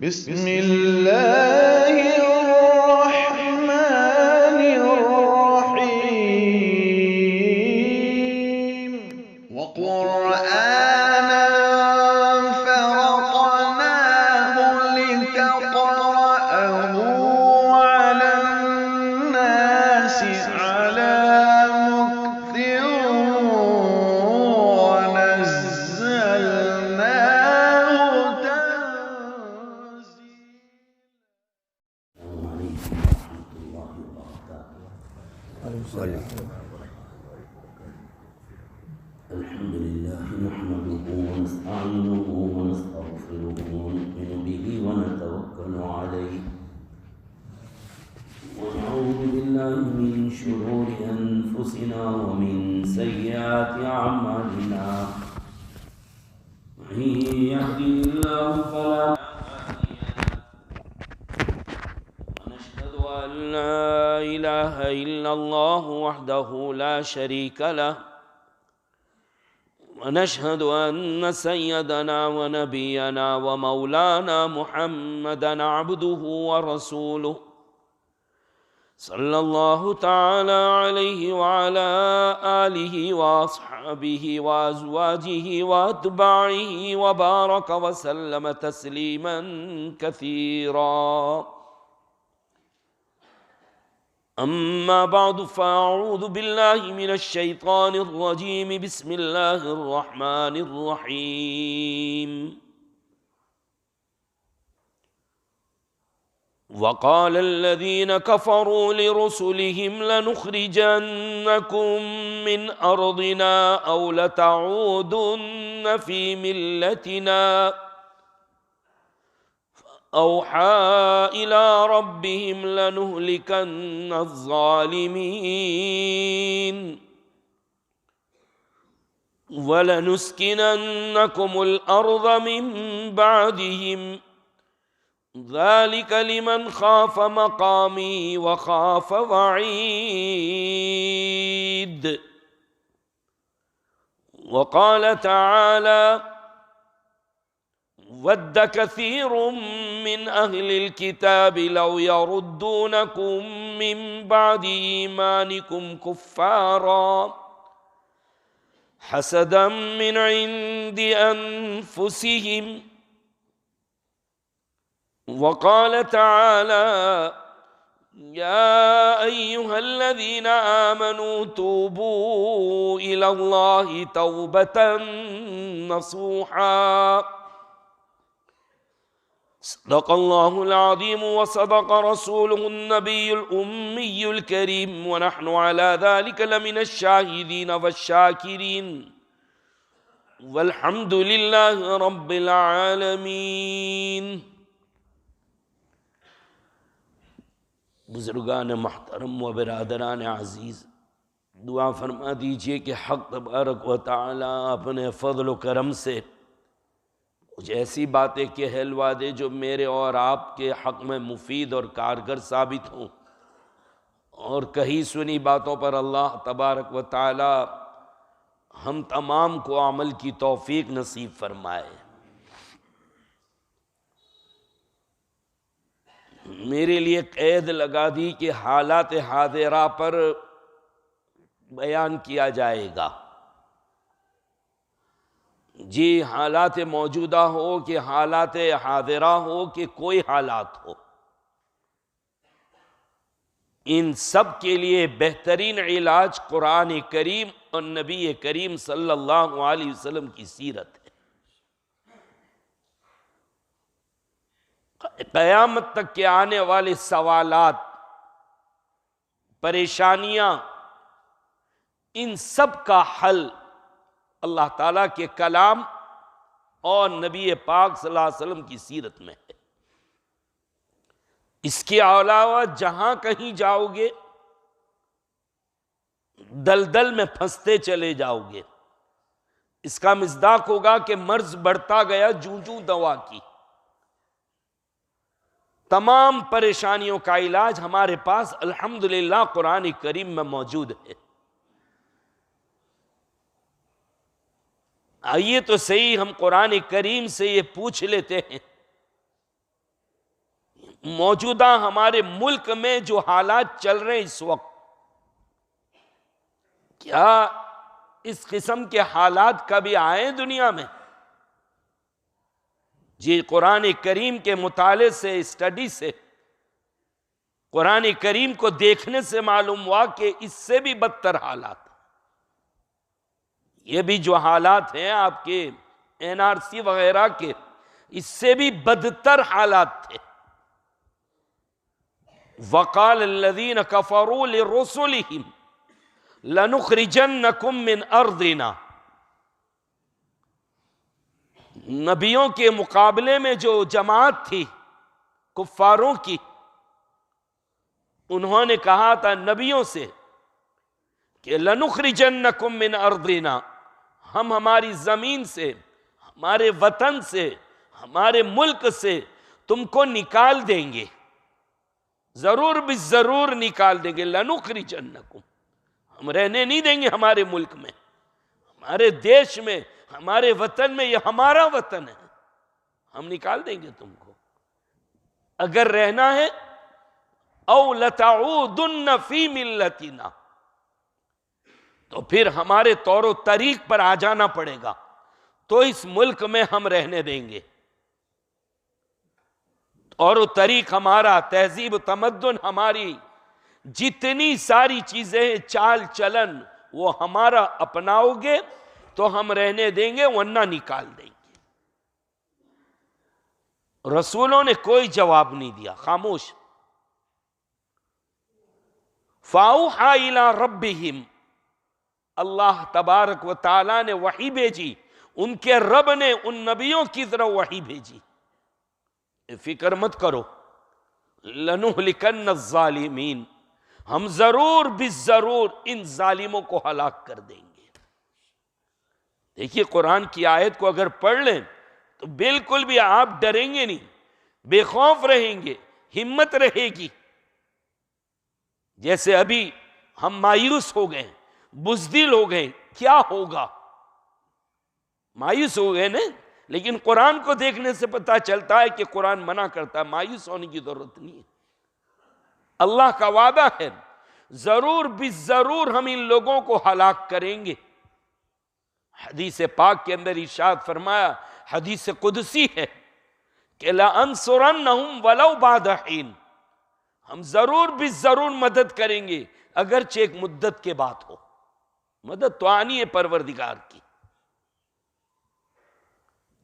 بسم الله الرحمن الرحيم وقرآنا فرقناه لتقرأه على الناس على مكث ونزلناه الحمد لله نحمده ونستعينه ونستغفره ونؤمن به ونتوكل عليه ونعوذ بالله من شرور أنفسنا ومن سيئات أعمالنا من يهده الله فلا ونشهد أن لا إله إلا الله وحده لا شريك له ونشهد أن سيدنا ونبينا ومولانا محمدًا عبده ورسوله صلى الله تعالى عليه وعلى آله وأصحابه وأزواجه وأتباعه وبارك وسلم تسليمًا كثيرًا. أما بعد فأعوذ بالله من الشيطان الرجيم بسم الله الرحمن الرحيم وقال الذين كفروا لرسلهم لنخرجنكم من أرضنا أو لتعودن في ملتنا أوحى إلى ربهم لنهلكن الظالمين ولنسكننكم الأرض من بعدهم ذلك لمن خاف مقامي وخاف وعيد. وقال تعالى ود كثير من أهل الكتاب لو يردونكم من بعد إيمانكم كفارا حسدا من عند أنفسهم. وقال تعالى يا أيها الذين آمنوا توبوا إلى الله توبة نصوحا. صدق الله العظيم وصدق رسوله النبي الأمي الكريم ونحن على ذلك لمن الشاهدين والشاكرين والحمد لله رب العالمين. بزرگان محترم و برادران عزیز، دعا فرما دیجئے کہ حق تبارک و تعالیٰ اپنے فضل و کرم سے کچھ ایسی باتیں کہلوا دے جو میرے اور آپ کے حق میں مفید اور کارگر ثابت ہوں، اور کہی سنی باتوں پر اللہ تبارک و تعالی ہم تمام کو عمل کی توفیق نصیب فرمائے۔ میرے لیے قید لگا دی کہ حالات حاضرہ پر بیان کیا جائے گا۔ جی حالات موجودہ ہو کہ حالات حاضرہ ہو کہ کوئی حالات ہو، ان سب کے لیے بہترین علاج قرآن کریم اور نبی کریم صلی اللہ علیہ وسلم کی سیرت ہے۔ قیامت تک کے آنے والے سوالات، پریشانیاں، ان سب کا حل اللہ تعالیٰ کے کلام اور نبی پاک صلی اللہ علیہ وسلم کی سیرت میں ہے۔ اس کے علاوہ جہاں کہیں جاؤ گے دلدل میں پھنستے چلے جاؤ گے۔ اس کا مصداق ہوگا کہ مرض بڑھتا گیا جوں جوں دوا کی۔ تمام پریشانیوں کا علاج ہمارے پاس الحمدللہ قرآن کریم میں موجود ہے۔ آئیے تو صحیح ہم قرآن کریم سے یہ پوچھ لیتے ہیں موجودہ ہمارے ملک میں جو حالات چل رہے ہیں اس وقت، کیا اس قسم کے حالات کبھی آئے دنیا میں؟ جی قرآن کریم کے مطالعے سے، اسٹڈی سے، قرآن کریم کو دیکھنے سے معلوم ہوا کہ اس سے بھی بدتر حالات، یہ بھی جو حالات ہیں آپ کے NRC وغیرہ کے، اس سے بھی بدتر حالات تھے۔ وَقَالَ الَّذِينَ كَفَرُوا لِرُسُلِهِمْ لَنُخْرِجَنَّكُمْ مِنْ أَرْضِنَا، نبیوں کے مقابلے میں جو جماعت تھی کفاروں کی، انہوں نے کہا تھا نبیوں سے کہ لَنُخْرِجَنَّكُمْ مِنْ أَرْضِنَا، ہم ہماری زمین سے، ہمارے وطن سے، ہمارے ملک سے تم کو نکال دیں گے، ضرور بھی ضرور نکال دیں گے۔ لَنُخْرِجَنَّكُمْ، ہم رہنے نہیں دیں گے ہمارے ملک میں، ہمارے دیش میں، ہمارے وطن میں، یہ ہمارا وطن ہے، ہم نکال دیں گے تم کو اگر رہنا ہے۔ او لتعودن فی ملتنا، تو پھر ہمارے طور و طریق پر آ جانا پڑے گا، تو اس ملک میں ہم رہنے دیں گے۔ طور و طریق ہمارا، تہذیب و تمدن ہماری، جتنی ساری چیزیں چال چلن وہ ہمارا اپناؤ گے تو ہم رہنے دیں گے، ورنہ نکال دیں گے۔ رسولوں نے کوئی جواب نہیں دیا، خاموش۔ فَأَوْحَىٰ إِلَىٰ رَبِّهِمْ، اللہ تبارک و تعالیٰ نے وحی بھیجی، ان کے رب نے ان نبیوں کی طرح وحی بھیجی، فکر مت کرو، لَنُهْلِكَنَّ الظَّالِمِينَ، ہم ضرور بھی ضرور ان ظالموں کو ہلاک کر دیں گے۔ دیکھیے قرآن کی آیت کو اگر پڑھ لیں تو بالکل بھی آپ ڈریں گے نہیں، بے خوف رہیں گے، ہمت رہے گی۔ جیسے ابھی ہم مایوس ہو گئے، بزدل ہو گئے، کیا ہوگا، مایوس ہو گئے نا، لیکن قرآن کو دیکھنے سے پتہ چلتا ہے کہ قرآن منع کرتا ہے، مایوس ہونے کی ضرورت نہیں ہے۔ اللہ کا وعدہ ہے ضرور بھی ضرور ہم ان لوگوں کو ہلاک کریں گے۔ حدیث پاک کے اندر ارشاد فرمایا، حدیث قدسی ہے کہ لَأَنصُرَنَّهُمْ وَلَوْ بَعْدَ حِينٍ، ہم ضرور بھی ضرور مدد کریں گے اگرچہ ایک مدت کے بعد ہو۔ مدد تو آنی ہے پروردگار کی،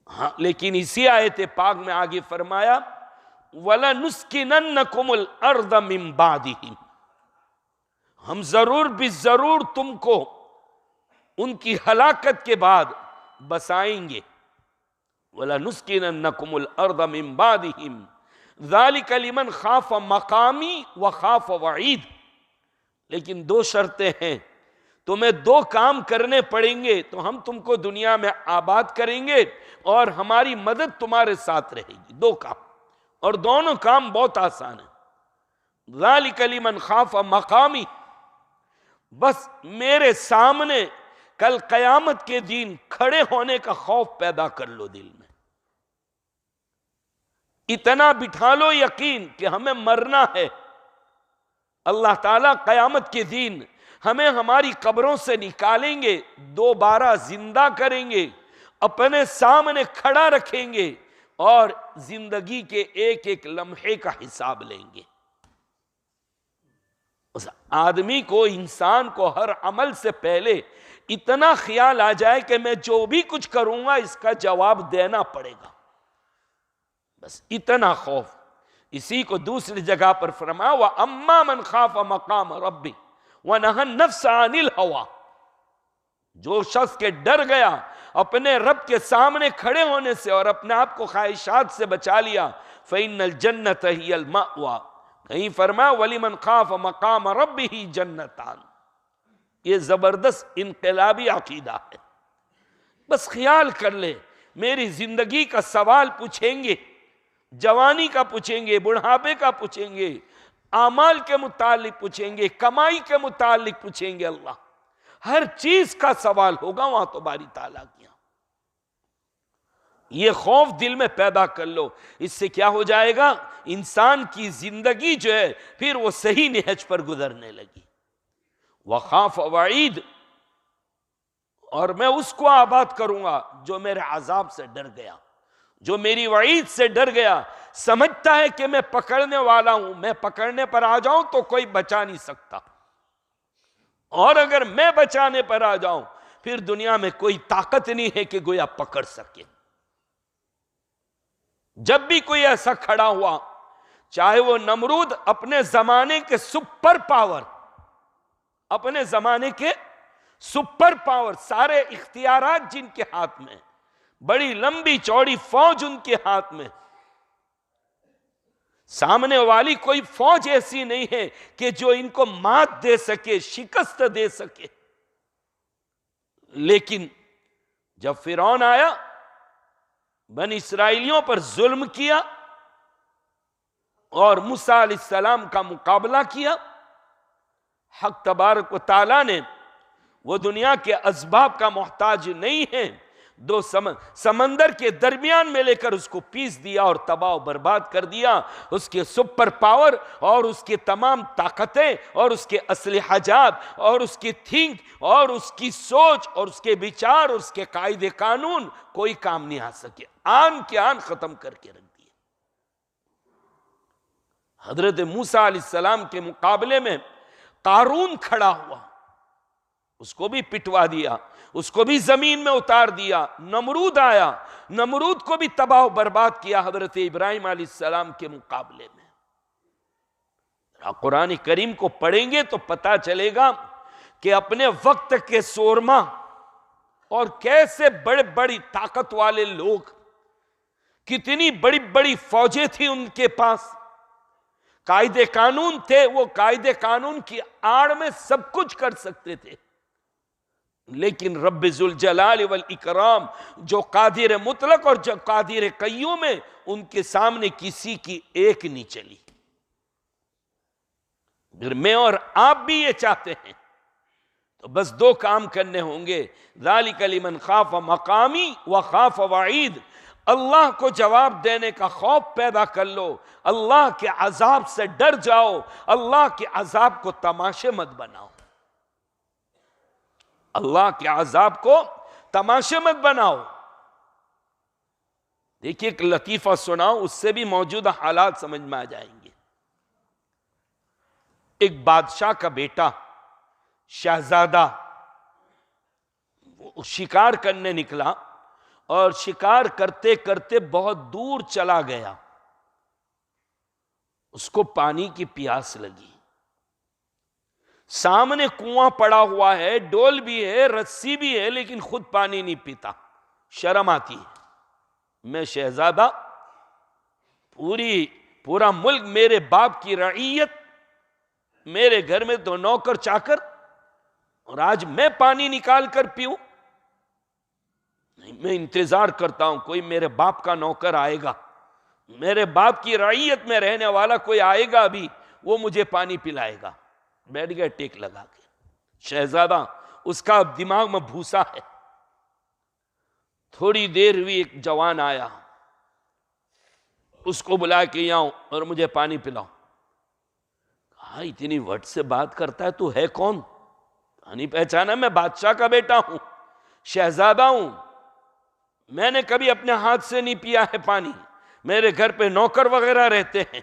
ہاں، لیکن اسی آیت پاک میں آگے فرمایا وَلَنُسْكِنَنَّكُمُ الْأَرْضَ مِنْ بَعْدِهِمْ، ہم ضرور بھی ضرور تم کو ان کی ہلاکت کے بعد بسائیں گے۔ وَلَنُسْكِنَنَّكُمُ الْأَرْضَ مِنْ بَعْدِهِمْ ذَلِكَ لِمَنْ خَافَ مَقَامِي وَخَافَ وَعِيدِ، لیکن دو شرطیں ہیں، تمہیں دو کام کرنے پڑیں گے، تو ہم تم کو دنیا میں آباد کریں گے اور ہماری مدد تمہارے ساتھ رہے گی، دو کام، اور دونوں کام بہت آسان ہیں۔ ذَلِكَ لِمَنْ خَافَ مَقَامِي، بس میرے سامنے کل قیامت کے دن کھڑے ہونے کا خوف پیدا کر لو دل میں، اتنا بٹھا لو یقین کہ ہمیں مرنا ہے، اللہ تعالیٰ قیامت کے دن ہمیں ہماری قبروں سے نکالیں گے، دوبارہ زندہ کریں گے، اپنے سامنے کھڑا رکھیں گے اور زندگی کے ایک ایک لمحے کا حساب لیں گے۔ اس آدمی کو، انسان کو ہر عمل سے پہلے اتنا خیال آ جائے کہ میں جو بھی کچھ کروں گا اس کا جواب دینا پڑے گا، بس اتنا خوف۔ اسی کو دوسری جگہ پر فرمایا وَأَمَّا مَنْ خَافَ مَقَامَ رَبِّهِ وَنَهَى النَّفْسَ عَنِ الْهَوَىٰ، جو شخص کے ڈر گیا اپنے رب کے سامنے کھڑے ہونے سے اور اپنے آپ کو خواہشات سے بچا لیا، فَإِنَّ الْجَنَّةَ هِيَ الْمَأْوَىٰ، کہیں فرمایا وَلِمَنْ خَافَ مَقَامَ رَبِّهِ جَنَّتَانِ، یہ زبردست انقلابی عقیدہ ہے۔ بس خیال کر لے، میری زندگی کا سوال پوچھیں گے، جوانی کا پوچھیں گے، بڑھاپے کا پوچھیں گے، اعمال کے متعلق پوچھیں گے، کمائی کے متعلق پوچھیں گے، اللہ ہر چیز کا سوال ہوگا وہاں تو باری تعالیٰ کیا۔ یہ خوف دل میں پیدا کر لو، اس سے کیا ہو جائے گا؟ انسان کی زندگی جو ہے پھر وہ صحیح نہج پر گزرنے لگی۔ وخاف وعید، اور میں اس کو آباد کروں گا جو میرے عذاب سے ڈر گیا، جو میری وعید سے ڈر گیا، سمجھتا ہے کہ میں پکڑنے والا ہوں، میں پکڑنے پر آ جاؤں تو کوئی بچا نہیں سکتا، اور اگر میں بچانے پر آ جاؤں پھر دنیا میں کوئی طاقت نہیں ہے کہ گویا پکڑ سکے۔ جب بھی کوئی ایسا کھڑا ہوا، چاہے وہ نمرود اپنے زمانے کے سپر پاور، اپنے زمانے کے سپر پاور، سارے اختیارات جن کے ہاتھ میں، بڑی لمبی چوڑی فوج ان کے ہاتھ میں، سامنے والی کوئی فوج ایسی نہیں ہے کہ جو ان کو مات دے سکے، شکست دے سکے، لیکن جب فرعون آیا، بنی اسرائیلیوں پر ظلم کیا اور موسیٰ علیہ السلام کا مقابلہ کیا، حق تبارک و تعالیٰ نے، وہ دنیا کے اسباب کا محتاج نہیں ہے، دو سمندر کے درمیان میں لے کر اس کو پیس دیا اور تباہ و برباد کر دیا۔ اس کے سپر پاور اور اس کے تمام طاقتیں اور اس کے اسلحہ جات اور اس کی تھنک اور اس کی سوچ اور اس کے بچار اور اس کے قاعدے قانون کوئی کام نہیں آ سکے، آن کے آن ختم کر کے رکھ دیے۔ حضرت موسیٰ علیہ السلام کے مقابلے میں قارون کھڑا ہوا، اس کو بھی پٹوا دیا، اس کو بھی زمین میں اتار دیا۔ نمرود آیا، نمرود کو بھی تباہ و برباد کیا حضرت ابراہیم علیہ السلام کے مقابلے میں۔ قرآن کریم کو پڑھیں گے تو پتا چلے گا کہ اپنے وقت کے سورما اور کیسے بڑے بڑی طاقت والے لوگ، کتنی بڑی بڑی فوجیں تھیں ان کے پاس، قاعدے قانون تھے، وہ قاعدے قانون کی آڑ میں سب کچھ کر سکتے تھے، لیکن رب ذوالجلال والاکرام جو قادر مطلق اور جو قادر قیوم ہے، ان کے سامنے کسی کی ایک نہیں چلی۔ اگر میں اور آپ بھی یہ چاہتے ہیں تو بس دو کام کرنے ہوں گے، ذالک لمن خاف مقامی وخاف وعید، اللہ کو جواب دینے کا خوف پیدا کر لو، اللہ کے عذاب سے ڈر جاؤ، اللہ کے عذاب کو تماشے مت بناؤ، اللہ کے عذاب کو تماشے مت بناؤ۔ دیکھیے ایک لطیفہ سناؤ، اس سے بھی موجودہ حالات سمجھ میں آ جائیں گے۔ ایک بادشاہ کا بیٹا شہزادہ وہ شکار کرنے نکلا اور شکار کرتے کرتے بہت دور چلا گیا، اس کو پانی کی پیاس لگی، سامنے کنواں پڑا ہوا ہے، ڈول بھی ہے، رسی بھی ہے، لیکن خود پانی نہیں پیتا، شرم آتی ہے۔ میں شہزادہ، پورا ملک میرے باپ کی رعیت، میرے گھر میں تو نوکر چاکر، اور آج میں پانی نکال کر پیوں؟ نہیں، میں انتظار کرتا ہوں کوئی میرے باپ کا نوکر آئے گا، میرے باپ کی رعیت میں رہنے والا کوئی آئے گا ابھی، وہ مجھے پانی پلائے گا۔ بیٹھ گیا ٹیک لگا کے شہزادہ، اس کا دماغ میں بھوسا ہے۔ تھوڑی دیر ہوئی، ایک جوان آیا، اس کو بلا کے یہاں آؤ اور مجھے پانی پلاؤ۔ کہا اتنی وٹ سے بات کرتا ہے، تو ہے کون؟ نہیں پہچانا، میں بادشاہ کا بیٹا ہوں، شہزادہ ہوں، میں نے کبھی اپنے ہاتھ سے نہیں پیا ہے پانی، میرے گھر پہ نوکر وغیرہ رہتے ہیں،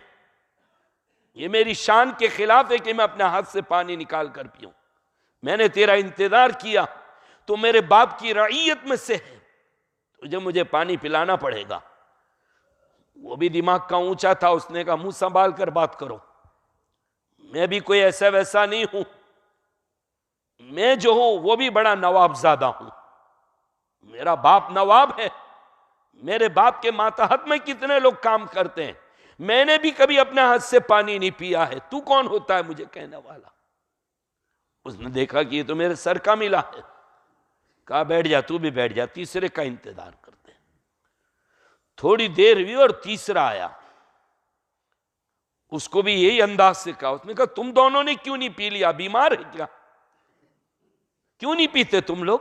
یہ میری شان کے خلاف ہے کہ میں اپنے ہاتھ سے پانی نکال کر پیوں، میں نے تیرا انتظار کیا، تو میرے باپ کی رعیت میں سے ہے، تجھے مجھے پانی پلانا پڑے گا۔ وہ بھی دماغ کا اونچا تھا، اس نے کہا منہ سنبھال کر بات کرو، میں بھی کوئی ایسا ویسا نہیں ہوں، میں جو ہوں وہ بھی بڑا نواب زادہ ہوں، میرا باپ نواب ہے، میرے باپ کے ماتحت میں کتنے لوگ کام کرتے ہیں، میں نے بھی کبھی اپنے ہاتھ سے پانی نہیں پیا ہے، تو کون ہوتا ہے مجھے کہنے والا؟ اس نے دیکھا کہ یہ تو میرے سر کا ملا ہے، کہا بیٹھ جا، تو بھی بیٹھ جا، تیسرے کا انتظار کرتے ہیں۔ تھوڑی دیر ہوئی اور تیسرا آیا، اس کو بھی یہی انداز سے کہا، اس نے کہا تم دونوں نے کیوں نہیں پی لیا، بیمار ہے کیا؟ کیوں نہیں پیتے تم لوگ؟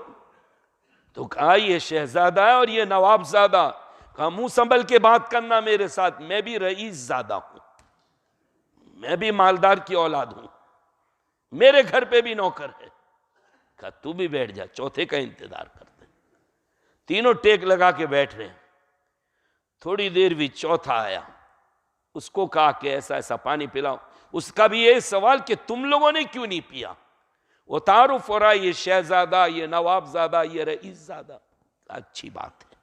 تو کہا یہ شہزادہ ہے اور یہ نواب زادہ، کہا منہ سنبھل کے بات کرنا میرے ساتھ، میں بھی رئیس زادہ ہوں، میں بھی مالدار کی اولاد ہوں، میرے گھر پہ بھی نوکر ہے۔ کہا تو بھی بیٹھ جا، چوتھے کا انتظار کرتے۔ تینوں ٹیک لگا کے بیٹھ رہے ہیں۔ تھوڑی دیر بھی چوتھا آیا، اس کو کہا کہ ایسا ایسا پانی پلاؤ۔ اس کا بھی یہ سوال کہ تم لوگوں نے کیوں نہیں پیا؟ وہ تعارف ہو رہا، یہ شہزادہ، یہ نواب زادہ، یہ رئیس زادہ۔ اچھی بات ہے۔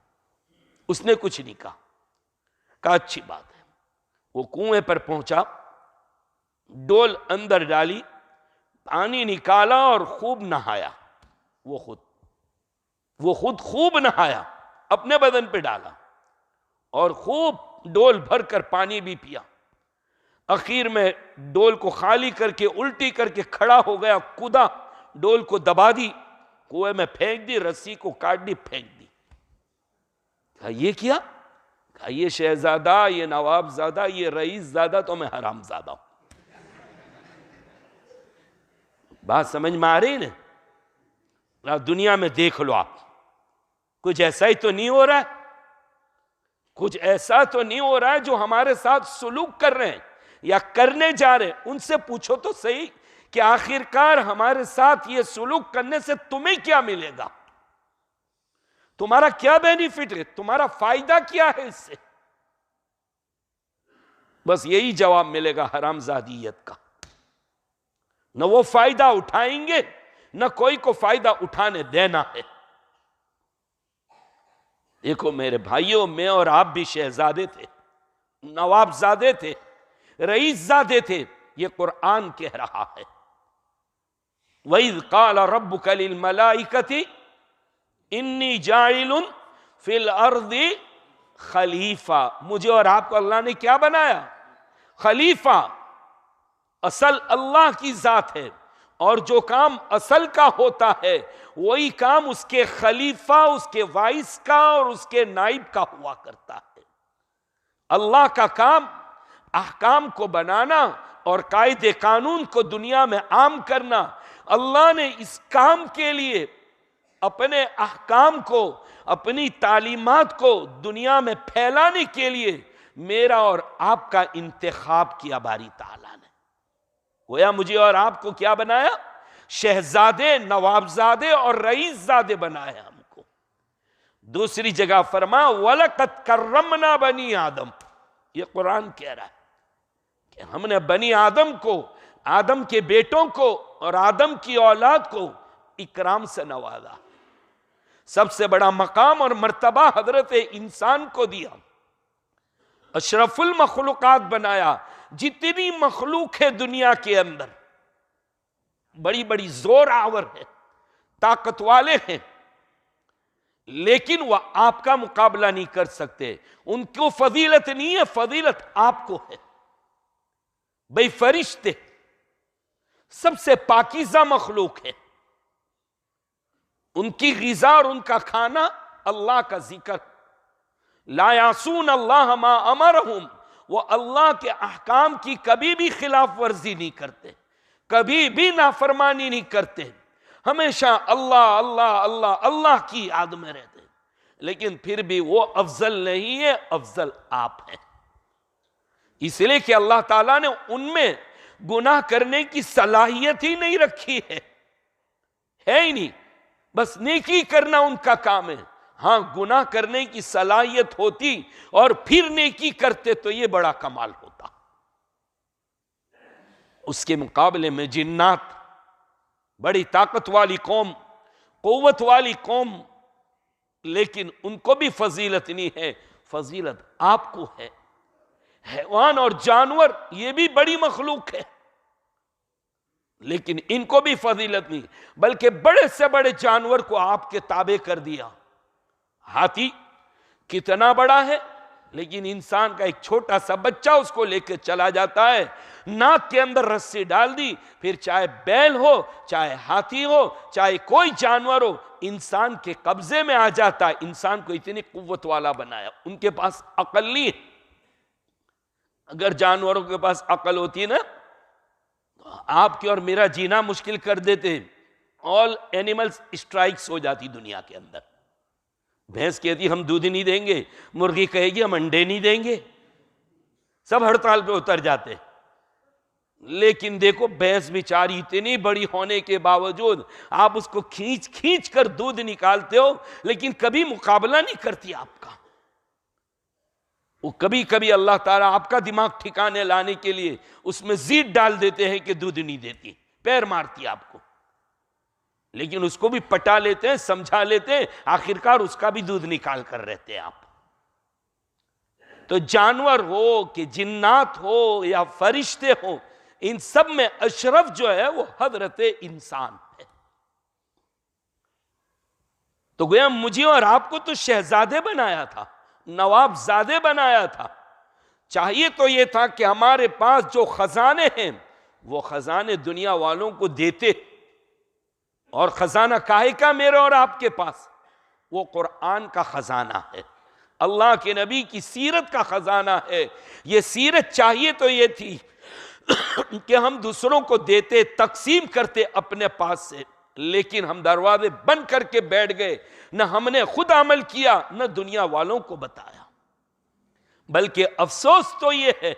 اس نے کچھ نہیں کہا اچھی بات ہے۔ وہ کنویں پر پہنچا، ڈول اندر ڈالی، پانی نکالا اور خوب نہایا۔ وہ خود خوب نہایا، اپنے بدن پہ ڈالا اور خوب ڈول بھر کر پانی بھی پیا۔ اخیر میں ڈول کو خالی کر کے الٹی کر کے کھڑا ہو گیا، کودا، ڈول کو دبا دی، کنویں میں پھینک دی، رسی کو کاٹ دی، پھینک دی۔ کہا یہ کیا؟ کہا یہ شہزادہ، یہ نواب زادہ، یہ رئیس زادہ تو میں حرام زادہ ہوں۔ بات سمجھ میں آ رہی نا؟ دنیا میں دیکھ لو آپ، کچھ ایسا ہی تو نہیں ہو رہا ہے، کچھ ایسا تو نہیں ہو رہا ہے جو ہمارے ساتھ سلوک کر رہے ہیں یا کرنے جا رہے ہیں۔ ان سے پوچھو تو صحیح کہ آخرکار ہمارے ساتھ یہ سلوک کرنے سے تمہیں کیا ملے گا؟ تمہارا کیا بینیفٹ ہے؟ تمہارا فائدہ کیا ہے اس سے؟ بس یہی جواب ملے گا حرام زادیت کا۔ نہ وہ فائدہ اٹھائیں گے، نہ کوئی کو فائدہ اٹھانے دینا ہے۔ دیکھو میرے بھائیوں، میں اور آپ بھی شہزادے تھے، نواب زادے تھے، رئیس زادے تھے۔ یہ قرآن کہہ رہا ہے وَإِذْ قَالَ رَبُّكَ لِلْمَلَائِكَةِ إِنِّي جَاعِلٌ فِي الْأَرْضِ خلیفہ۔ مجھے اور آپ کو اللہ نے کیا بنایا؟ خلیفہ۔ اصل اللہ کی ذات ہے، اور جو کام اصل کا ہوتا ہے وہی کام اس کے خلیفہ، اس کے وائس کا اور اس کے نائب کا ہوا کرتا ہے۔ اللہ کا کام احکام کو بنانا اور قاعدے قانون کو دنیا میں عام کرنا۔ اللہ نے اس کام کے لیے اپنے احکام کو، اپنی تعلیمات کو دنیا میں پھیلانے کے لیے میرا اور آپ کا انتخاب کیا باری تعالیٰ نے۔ گویا مجھے اور آپ کو کیا بنایا؟ شہزادے، نوابزادے اور رئیس زادے بنایا ہم کو۔ دوسری جگہ فرما وَلَقَدْ كَرَّمْنَا بَنِي آدم۔ یہ قرآن کہہ رہا ہے کہ ہم نے بنی آدم کو، آدم کے بیٹوں کو اور آدم کی اولاد کو اکرام سے نوازا۔ سب سے بڑا مقام اور مرتبہ حضرت انسان کو دیا، اشرف المخلوقات بنایا۔ جتنی مخلوق ہے دنیا کے اندر، بڑی بڑی زور آور ہے، طاقت والے ہیں، لیکن وہ آپ کا مقابلہ نہیں کر سکتے۔ ان کو فضیلت نہیں ہے، فضیلت آپ کو ہے۔ بھئی فرشتے سب سے پاکیزہ مخلوق ہے، ان کی غذا اور ان کا کھانا اللہ کا ذکر۔ لا یعصون اللہ ما امرہم، وہ اللہ کے احکام کی کبھی بھی خلاف ورزی نہیں کرتے، کبھی بھی نافرمانی نہیں کرتے، ہمیشہ اللہ اللہ اللہ اللہ کی یاد میں رہتے۔ لیکن پھر بھی وہ افضل نہیں ہے، افضل آپ ہیں۔ اس لیے کہ اللہ تعالیٰ نے ان میں گناہ کرنے کی صلاحیت ہی نہیں رکھی ہے ہی نہیں، بس نیکی کرنا ان کا کام ہے۔ ہاں گناہ کرنے کی صلاحیت ہوتی اور پھر نیکی کرتے تو یہ بڑا کمال ہوتا۔ اس کے مقابلے میں جنات بڑی طاقت والی قوم، قوت والی قوم، لیکن ان کو بھی فضیلت نہیں ہے، فضیلت آپ کو ہے۔ حیوان اور جانور یہ بھی بڑی مخلوق ہے، لیکن ان کو بھی فضیلت نہیں، بلکہ بڑے سے بڑے جانور کو آپ کے تابع کر دیا۔ ہاتھی کتنا بڑا ہے، لیکن انسان کا ایک چھوٹا سا بچہ اس کو لے کے چلا جاتا ہے، ناک کے اندر رسی ڈال دی، پھر چاہے بیل ہو، چاہے ہاتھی ہو، چاہے کوئی جانور ہو، انسان کے قبضے میں آ جاتا ہے۔ انسان کو اتنی قوت والا بنایا۔ ان کے پاس عقل نہیں ہے۔ اگر جانوروں کے پاس عقل ہوتی نا، آپ کی اور میرا جینا مشکل کر دیتے، آل اینیملز اسٹرائکس ہو جاتی دنیا کے اندر۔ بھینس کہتی ہم دودھ نہیں دیں گے، مرغی کہے گی ہم انڈے نہیں دیں گے، سب ہڑتال پہ اتر جاتے۔ لیکن دیکھو بھینس بیچاری اتنی بڑی ہونے کے باوجود آپ اس کو کھینچ کھینچ کر دودھ نکالتے ہو، لیکن کبھی مقابلہ نہیں کرتی آپ کا۔ وہ کبھی کبھی اللہ تعالیٰ آپ کا دماغ ٹھکانے لانے کے لیے اس میں زیت ڈال دیتے ہیں کہ دودھ نہیں دیتی، پیر مارتی آپ کو، لیکن اس کو بھی پٹا لیتے ہیں، سمجھا لیتے ہیں، آخرکار اس کا بھی دودھ نکال کر رہتے ہیں آپ۔ تو جانور ہو کہ جنات ہو یا فرشتے ہو، ان سب میں اشرف جو ہے وہ حضرت انسان ہے۔ تو گویا مجھے اور آپ کو تو شہزادے بنایا تھا، نواب زادے بنایا تھا۔ چاہیے تو یہ تھا کہ ہمارے پاس جو خزانے ہیں وہ خزانے دنیا والوں کو دیتے، اور خزانہ کاہے کا میرے اور آپ کے پاس؟ وہ قرآن کا خزانہ ہے، اللہ کے نبی کی سیرت کا خزانہ ہے۔ یہ سیرت چاہیے تو یہ تھی کہ ہم دوسروں کو دیتے، تقسیم کرتے اپنے پاس سے، لیکن ہم دروازے بند کر کے بیٹھ گئے، نہ ہم نے خود عمل کیا نہ دنیا والوں کو بتایا۔ بلکہ افسوس تو یہ ہے،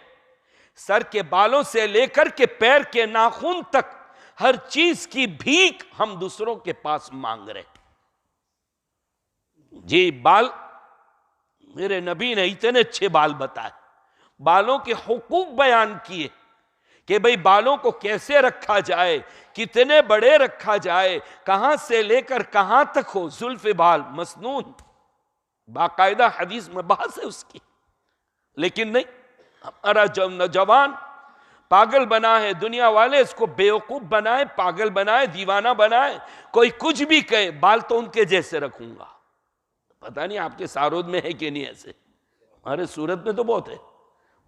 سر کے بالوں سے لے کر کے پیر کے ناخن تک ہر چیز کی بھیک ہم دوسروں کے پاس مانگ رہے۔ جی بال، میرے نبی نے اتنے اچھے بال بتائے، بالوں کے حقوق بیان کیے کہ بھئی بالوں کو کیسے رکھا جائے، کتنے بڑے رکھا جائے، کہاں سے لے کر کہاں تک ہو، زلف بال مسنون، باقاعدہ حدیث میں بحث ہے اس کی۔ لیکن نہیں، ہمارا نوجوان پاگل بنا ہے، دنیا والے اس کو بیوقوف بنائے، پاگل بنائے، دیوانہ بنائے، کوئی کچھ بھی کہے، بال تو ان کے جیسے رکھوں گا۔ پتہ نہیں آپ کے سارود میں ہے کہ نہیں ایسے، ہمارے صورت میں تو بہت ہے،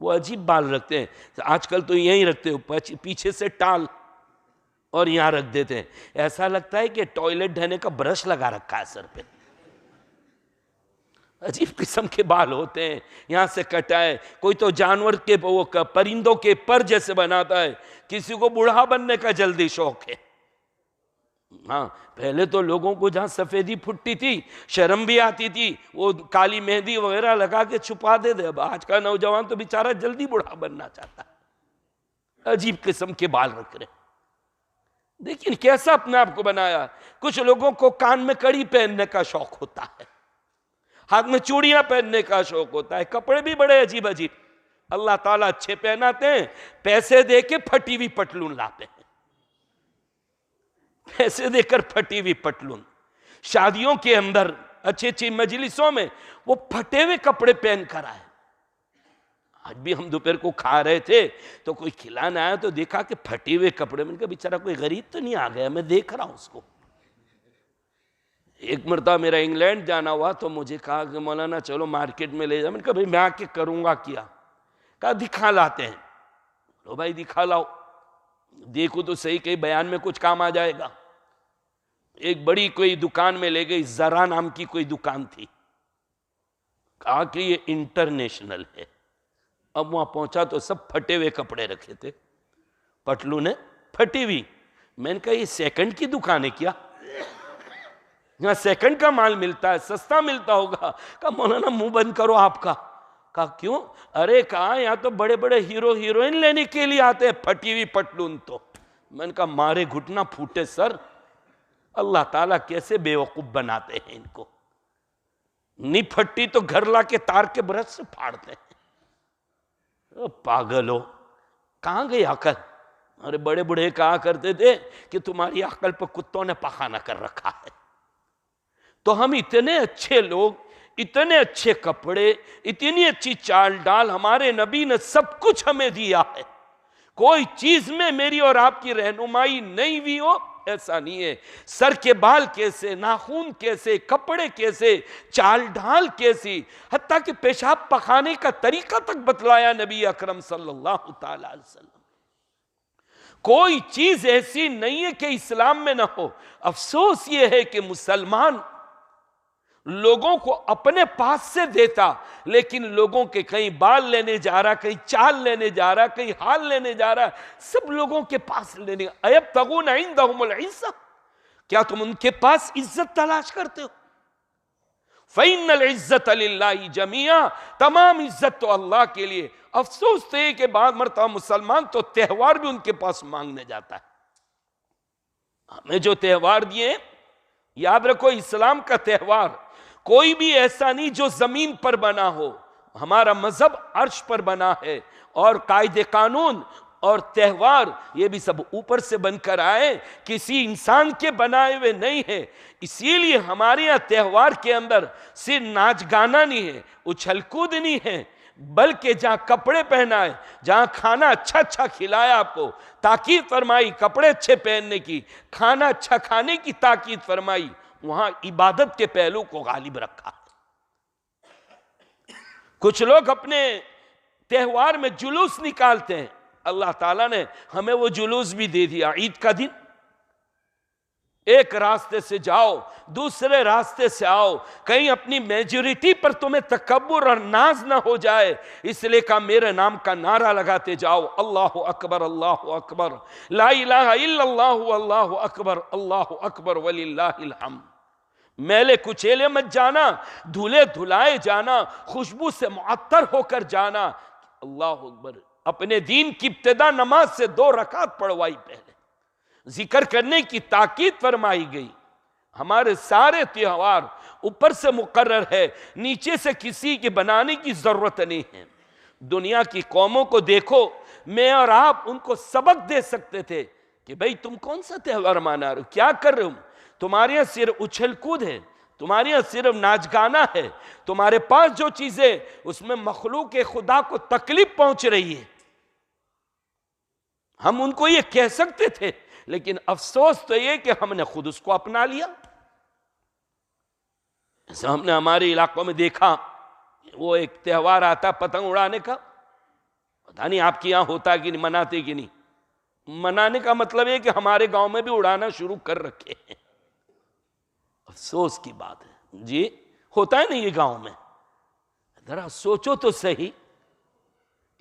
وہ عجیب بال رکھتے ہیں، آج کل تو یہیں رکھتے ہو، پیچھے سے ٹال اور یہاں رکھ دیتے ہیں، ایسا لگتا ہے کہ ٹوائلٹ دھونے کا برش لگا رکھا ہے سر پہ، عجیب قسم کے بال ہوتے ہیں، یہاں سے کٹائے، کوئی تو جانور کے وہ پرندوں کے پر جیسے بناتا ہے، کسی کو بوڑھا بننے کا جلدی شوق ہے۔ ہاں پہلے تو لوگوں کو جہاں سفیدی پھٹتی تھی شرم بھی آتی تھی، وہ کالی مہندی وغیرہ لگا کے چھپا دے دے، اب آج کا نوجوان تو بیچارہ جلدی بوڑھا بننا چاہتا ہے، عجیب قسم کے بال رکھ رہے۔ لیکن کیسا اپنے آپ کو بنایا؟ کچھ لوگوں کو کان میں کڑی پہننے کا شوق ہوتا ہے، ہاتھ میں چوڑیاں پہننے کا شوق ہوتا ہے، کپڑے بھی بڑے عجیب عجیب اللہ تعالیٰ اچھے پہناتے ہیں، پیسے دے کے پھٹی ہوئی پٹلون لاتے ہیں، پیسے دے کر پھٹی ہوئی پٹلون، شادیوں کے اندر اچھی اچھی مجلسوں میں وہ پھٹے ہوئے کپڑے پہن کر آئے۔ آج بھی ہم دوپہر کو کھا رہے تھے تو کوئی کھلانا آیا تو دیکھا کہ پھٹے ہوئے کپڑے، میں نے کہا بیچارہ کوئی غریب تو نہیں آ گیا، میں دیکھ رہا ہوں اس کو۔ ایک مرتبہ میرا انگلینڈ جانا ہوا تو مجھے کہا کہ مولانا چلو مارکیٹ میں لے جاؤ، میں نے کہا بھائی میں آ کے کروں گا کیا؟ کہا دکھا لاتے ہیں۔ لو بھائی دکھا لاؤ، دیکھو تو صحیح کہیں بیان میں کچھ کام آ جائے گا۔ ایک بڑی کوئی دکان میں لے گئی، زرا نام کی کوئی دکان تھی، کہا کہ یہ انٹرنیشنل ہے۔ اب وہاں پہنچا تو سب پھٹے ہوئے کپڑے رکھے تھے، پٹلونیں پھٹی ہوئی۔ میں نے کہا یہ سیکنڈ کی دکان ہے کیا؟ یہاں سیکنڈ کا مال ملتا ہے، سستا ملتا ہوگا۔ کہا مولانا منہ بند کرو آپ کا۔ کہا کیوں؟ ارے کہا یہاں تو بڑے بڑے ہیرو ہیروئن لینے کے لیے آتے ہیں پھٹی ہوئی پٹلون تو۔ میں نے کہا مارے گھٹنا پھوٹے سر، اللہ تعالیٰ کیسے بے وقوف بناتے ہیں ان کو، نہیں پھٹی تو گھر لا کے تار کے برش سے پھاڑتے ہیں۔ پاگل ہو، کہاں گئی عقل؟ ارے بڑے بڑے کہا کرتے تھے کہ تمہاری عقل پہ کتوں نے پخانہ کر رکھا ہے۔ تو ہم اتنے اچھے لوگ، اتنے اچھے کپڑے، اتنی اچھی چال ڈال، ہمارے نبی نے سب کچھ ہمیں دیا ہے، کوئی چیز میں میری اور آپ کی رہنمائی نہیں ہوئی ہو ایسا نہیں ہے۔ سر کے بال کیسے، ناخن کیسے، کپڑے کیسے، چال ڈھال کیسی، حتیٰ کہ پیشاب پخانے کا طریقہ تک بتلایا نبی اکرم صلی اللہ تعالی علیہ وسلم۔ کوئی چیز ایسی نہیں ہے کہ اسلام میں نہ ہو۔ افسوس یہ ہے کہ مسلمان لوگوں کو اپنے پاس سے دیتا، لیکن لوگوں کے کہیں بال لینے جا رہا، کہیں چال لینے جا رہا، کہیں حال لینے جا رہا، سب لوگوں کے پاس لینے۔ ایبتغون عندہم العزہ، کیا تم ان کے پاس عزت تلاش کرتے ہو؟ فَإِنَّ الْعِزَّةَ لِلَّهِ جَمِيعًا، تمام عزت تو اللہ کے لیے۔ افسوس تو یہ کہ بعض مرتبہ مسلمان تو تہوار بھی ان کے پاس مانگنے جاتا ہے۔ ہمیں جو تہوار دیے، یاد رکھو اسلام کا تہوار کوئی بھی ایسا نہیں جو زمین پر بنا ہو، ہمارا مذہب عرش پر بنا ہے، اور قاعدے قانون اور تہوار یہ بھی سب اوپر سے بن کر آئے، کسی انسان کے بنائے ہوئے نہیں ہے۔ اسی لیے ہمارے یہاں تہوار کے اندر صرف ناچ گانا نہیں ہے، اچھل کود نہیں ہے، بلکہ جہاں کپڑے پہنائے، جہاں کھانا اچھا اچھا کھلایا، آپ کو تاکید فرمائی کپڑے اچھے پہننے کی، کھانا اچھا کھانے کی تاکید فرمائی، وہاں عبادت کے پہلو کو غالب رکھا۔ کچھ لوگ اپنے تہوار میں جلوس نکالتے ہیں، اللہ تعالیٰ نے ہمیں وہ جلوس بھی دے دیا۔ عید کا دن ایک راستے سے جاؤ، دوسرے راستے سے آؤ، کہیں اپنی میجورٹی پر تمہیں تکبر اور ناز نہ ہو جائے، اس لیے کہ میرے نام کا نعرہ لگاتے جاؤ، اللہ اکبر اللہ اکبر، لا الہ الا اللہ اللہ اکبر اللہ اکبر وللہ الحمد۔ میلے کچیلے مت جانا، دھلے دھلائے جانا، خوشبو سے معطر ہو کر جانا۔ اللہ اکبر، اپنے دین کی ابتدا نماز سے 2 رکعت پڑھوائی، پہلے ذکر کرنے کی تاکید فرمائی گئی۔ ہمارے سارے تہوار اوپر سے مقرر ہے، نیچے سے کسی کے بنانے کی ضرورت نہیں ہے۔ دنیا کی قوموں کو دیکھو، میں اور آپ ان کو سبق دے سکتے تھے کہ بھئی تم کون سا تہوار منا رہے ہو، کیا کر رہے ہو؟ تمہارے یہاں صرف اچھل کود ہے، تمہارے یہاں صرف ناچ گانا ہے، تمہارے پاس جو چیزیں اس میں مخلوق خدا کو تکلیف پہنچ رہی ہے۔ ہم ان کو یہ کہہ سکتے تھے، لیکن افسوس تو یہ کہ ہم نے خود اس کو اپنا لیا۔ ایسا ہم نے ہمارے علاقوں میں دیکھا، وہ ایک تہوار آتا پتنگ اڑانے کا، پتہ نہیں آپ کے یہاں ہوتا کہ نہیں، مناتے کہ نہیں۔ منانے کا مطلب ہے کہ ہمارے گاؤں میں بھی اڑانا شروع کر رکھے ہیں۔ افسوس کی بات ہے جی، ہوتا ہے نا یہ گاؤں میں۔ ذرا سوچو تو صحیح،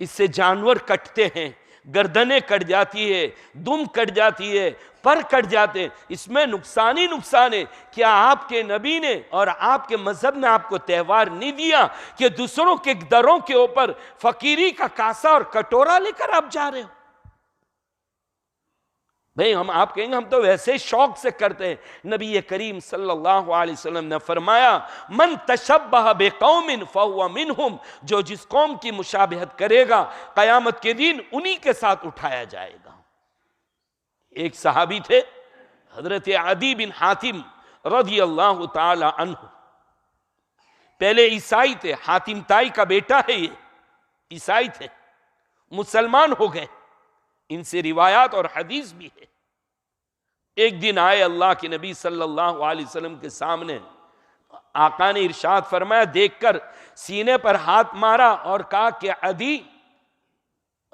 اس سے جانور کٹتے ہیں، گردنیں کٹ جاتی ہے، دم کٹ جاتی ہے، پر کٹ جاتے ہیں، اس میں نقصان ہی نقصان ہے۔ کیا آپ کے نبی نے اور آپ کے مذہب نے آپ کو تہوار نہیں دیا کہ دوسروں کے دروں کے اوپر فقیری کا کاسا اور کٹورا لے کر آپ جا رہے ہو؟ بھئی آپ کہیں گے ہم تو ویسے شوق سے کرتے ہیں۔ نبی کریم صلی اللہ علیہ وسلم نے فرمایا، من تشبہ بقوم فہو منہم، جو جس قوم کی مشابہت کرے گا قیامت کے دن انہی کے ساتھ اٹھایا جائے گا۔ ایک صحابی تھے حضرت عدی بن حاتم رضی اللہ تعالی عنہ، پہلے عیسائی تھے، حاتم تائی کا بیٹا ہے، یہ عیسائی تھے، مسلمان ہو گئے، ان سے روایات اور حدیث بھی ہے۔ ایک دن آئے اللہ کے نبی صلی اللہ علیہ وسلم کے سامنے، آقا نے ارشاد فرمایا، دیکھ کر سینے پر ہاتھ مارا اور کہا کہ عدی،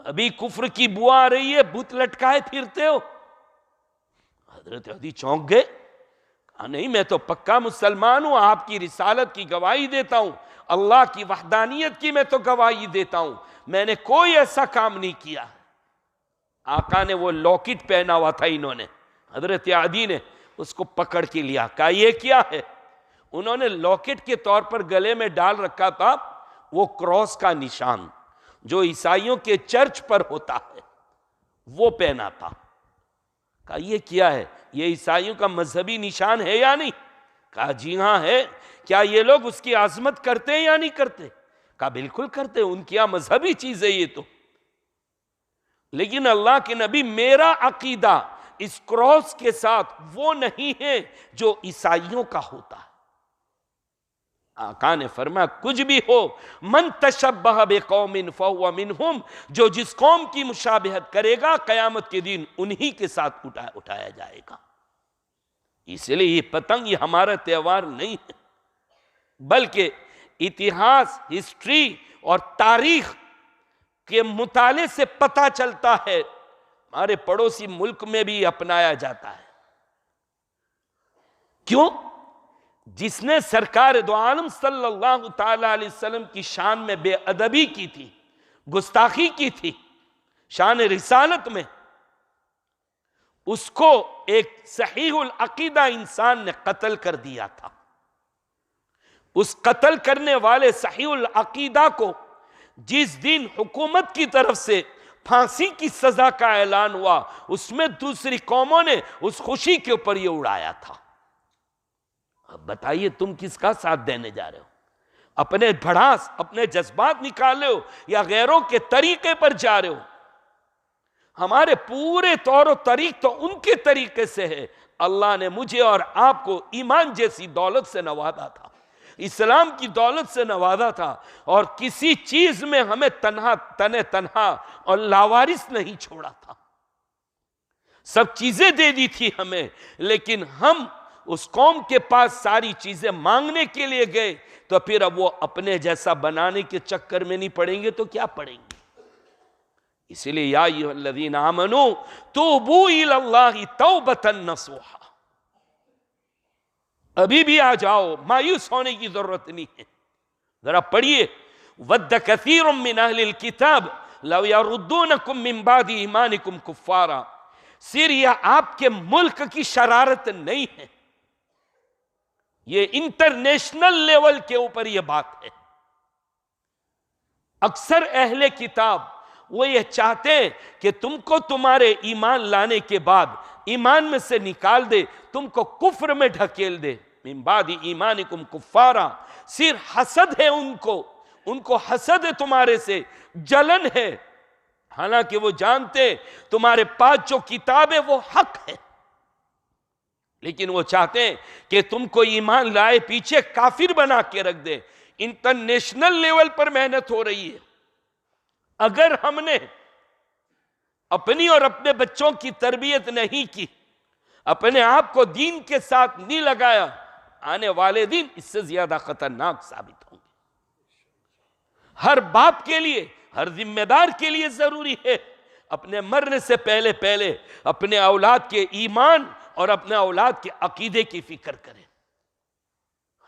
ابھی کفر کی بو آ رہی ہے، بت لٹکائے پھرتے ہو؟ حضرت عدی چونک گئے، کہا نہیں، میں تو پکا مسلمان ہوں، آپ کی رسالت کی گواہی دیتا ہوں، اللہ کی وحدانیت کی میں تو گواہی دیتا ہوں، میں نے کوئی ایسا کام نہیں کیا۔ آقا نے وہ لاکٹ پہنا ہوا تھا، انہوں نے، حضرت عدی نے اس کو پکڑ کے لیا، کہا یہ کیا ہے؟ انہوں نے لاکٹ کے طور پر گلے میں ڈال رکھا تھا وہ کراس کا نشان جو عیسائیوں کے چرچ پر ہوتا ہے، وہ پہنا تھا۔ کہا یہ کیا ہے؟ یہ عیسائیوں کا مذہبی نشان ہے یا نہیں؟ کہا جی ہاں ہے۔ کیا یہ لوگ اس کی عظمت کرتے ہیں یا نہیں کرتے؟ کہا بالکل کرتے، ان کی مذہبی چیز ہے یہ تو۔ لیکن اللہ کے نبی، میرا عقیدہ اس کراس کے ساتھ وہ نہیں ہے جو عیسائیوں کا ہوتا ہے۔ آقا نے فرمایا کچھ بھی ہو، من تشبہ بقوم فہو منہم، جو جس قوم کی مشابہت کرے گا قیامت کے دن انہی کے ساتھ اٹھایا جائے گا۔ اس لیے یہ پتنگ یہ ہمارا تہوار نہیں ہے، بلکہ اتہاس، ہسٹری اور تاریخ کے مطالعے سے پتہ چلتا ہے، ہمارے پڑوسی ملک میں بھی اپنایا جاتا ہے۔ کیوں؟ جس نے سرکار دو عالم صلی اللہ تعالی علیہ وسلم کی شان میں بے ادبی کی تھی، گستاخی کی تھی شان رسالت میں، اس کو ایک صحیح العقیدہ انسان نے قتل کر دیا تھا۔ اس قتل کرنے والے صحیح العقیدہ کو جس دن حکومت کی طرف سے پھانسی کی سزا کا اعلان ہوا، اس میں دوسری قوموں نے اس خوشی کے اوپر یہ اڑایا تھا۔ اب بتائیے تم کس کا ساتھ دینے جا رہے ہو؟ اپنے بھڑاس، اپنے جذبات نکالے ہو یا غیروں کے طریقے پر جا رہے ہو؟ ہمارے پورے طور و طریق تو ان کے طریقے سے ہے۔ اللہ نے مجھے اور آپ کو ایمان جیسی دولت سے نوازا تھا، اسلام کی دولت سے نوازا تھا، اور کسی چیز میں ہمیں تنہا اور لاوارث نہیں چھوڑا تھا۔ سب چیزیں دے دی تھی ہمیں، لیکن ہم اس قوم کے پاس ساری چیزیں مانگنے کے لیے گئے، تو پھر اب وہ اپنے جیسا بنانے کے چکر میں نہیں پڑیں گے تو کیا پڑیں گے؟ اسی لیے یا ایھا الذین آمنوا توبوا الی اللہ توبۃ نصوحا، ابھی بھی آ جاؤ، مایوس ہونے کی ضرورت نہیں ہے۔ ذرا پڑھیے، ود کثیر من اہل الکتاب لو یردونکم من بعد ایمانکم کفارا۔ سیریا آپ کے ملک کی شرارت نہیں ہے، یہ انٹرنیشنل لیول کے اوپر یہ بات ہے۔ اکثر اہل کتاب وہ یہ چاہتے ہیں کہ تم کو تمہارے ایمان لانے کے بعد ایمان میں سے نکال دے، تم کو کفر میں ڈھکیل دے۔ من بعد ایمانکم کفارا، صرف حسد ہے ان کو حسد ہے تمہارے سے، جلن ہے، حالانکہ وہ جانتے تمہارے پاس جو کتاب ہے وہ حق ہے، لیکن وہ چاہتے ہیں کہ تم کو ایمان لائے پیچھے کافر بنا کے رکھ دے۔ انٹرنیشنل لیول پر محنت ہو رہی ہے۔ اگر ہم نے اپنی اور اپنے بچوں کی تربیت نہیں کی، اپنے آپ کو دین کے ساتھ نہیں لگایا، آنے والے دن اس سے زیادہ خطرناک ثابت ہوں گے۔ ہر باپ کے لیے، ہر ذمہ دار کے لیے ضروری ہے اپنے مرنے سے پہلے اپنے اولاد کے ایمان اور اپنے اولاد کے عقیدے کی فکر کریں۔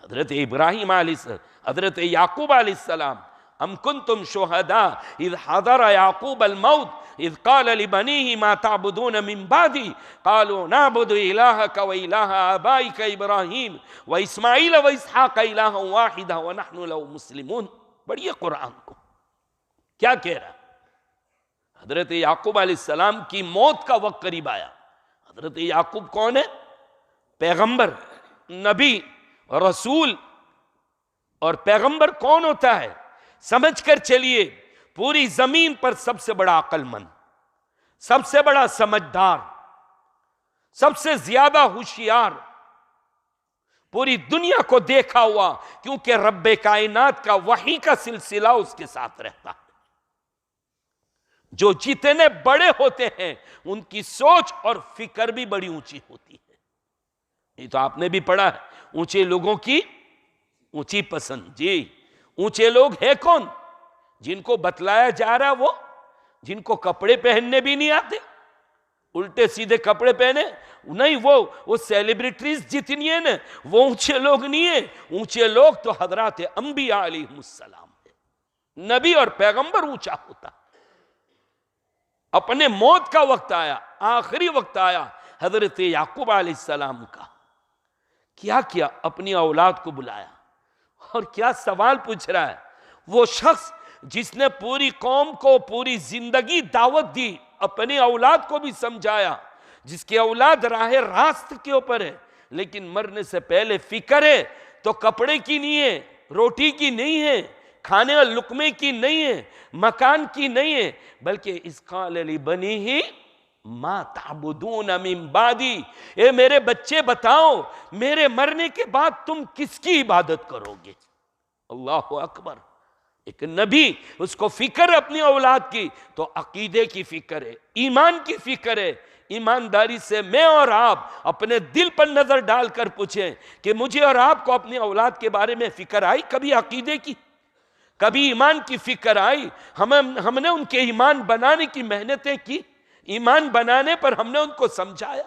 حضرت ابراہیم علیہ السلام، حضرت یعقوب علیہ السلام، ام کنتم شہداء اذ حضر یعقوب الموت اذ قال لبنیہ ما تعبدون من بعدی قالوا نعبد الہک و الہ آبائک ابراہیم و اسماعیل و اسحاق الہا واحدا ونحن له مسلمون۔ پڑھیے قرآن کو، کیا کہہ رہا؟ حضرت یعقوب علیہ السلام کی موت کا وقت قریب آیا۔ حضرت یعقوب کون ہے؟ پیغمبر، نبی، رسول۔ اور پیغمبر کون ہوتا ہے؟ سمجھ کر چلیے، پوری زمین پر سب سے بڑا عقل مند، سب سے بڑا سمجھدار، سب سے زیادہ ہوشیار، پوری دنیا کو دیکھا ہوا، کیونکہ رب کائنات کا وحی کا سلسلہ اس کے ساتھ رہتا ہے۔ جو جتنے بڑے ہوتے ہیں ان کی سوچ اور فکر بھی بڑی اونچی ہوتی ہے۔ یہ تو آپ نے بھی پڑھا ہے، اونچے لوگوں کی اونچی پسند۔ جی، اونچے لوگ ہیں کون؟ جن کو بتلایا جا رہا وہ، جن کو کپڑے پہننے بھی نہیں آتے، الٹے سیدھے کپڑے پہنے نہیں، وہ سیلیبریٹیز جتنی ہیں نا، وہ اونچے لوگ نہیں ہیں۔ اونچے لوگ تو حضرات انبیاء علیہ السلام ہیں۔ نبی اور پیغمبر اونچا ہوتا۔ اپنے موت کا وقت آیا، آخری وقت آیا حضرت یعقوب علیہ السلام کا، کیا کیا؟ اپنی اولاد کو بلایا اور کیا سوال پوچھ رہا ہے؟ وہ شخص جس نے پوری قوم کو پوری زندگی دعوت دی، اپنی اولاد کو بھی سمجھایا، جس کی اولاد راہ راست کے اوپر ہے، لیکن مرنے سے پہلے فکر ہے تو کپڑے کی نہیں ہے، روٹی کی نہیں ہے، کھانے اور لقمے کی نہیں ہے، مکان کی نہیں ہے، بلکہ اذ قال لبنیہ ما تعبدون من بعدی، اے میرے بچے بتاؤ میرے مرنے کے بعد تم کس کی عبادت کرو گے؟ اللہ اکبر۔ ایک نبی، اس کو فکر اپنی اولاد کی، تو عقیدے کی فکر ہے، ایمان کی فکر ہے۔ ایمانداری سے میں اور آپ اپنے دل پر نظر ڈال کر پوچھیں کہ مجھے اور آپ کو اپنی اولاد کے بارے میں فکر آئی کبھی؟ عقیدے کی، کبھی ایمان کی فکر آئی؟ ہم نے ان کے ایمان بنانے کی محنتیں کی، ایمان بنانے پر ہم نے ان کو سمجھایا،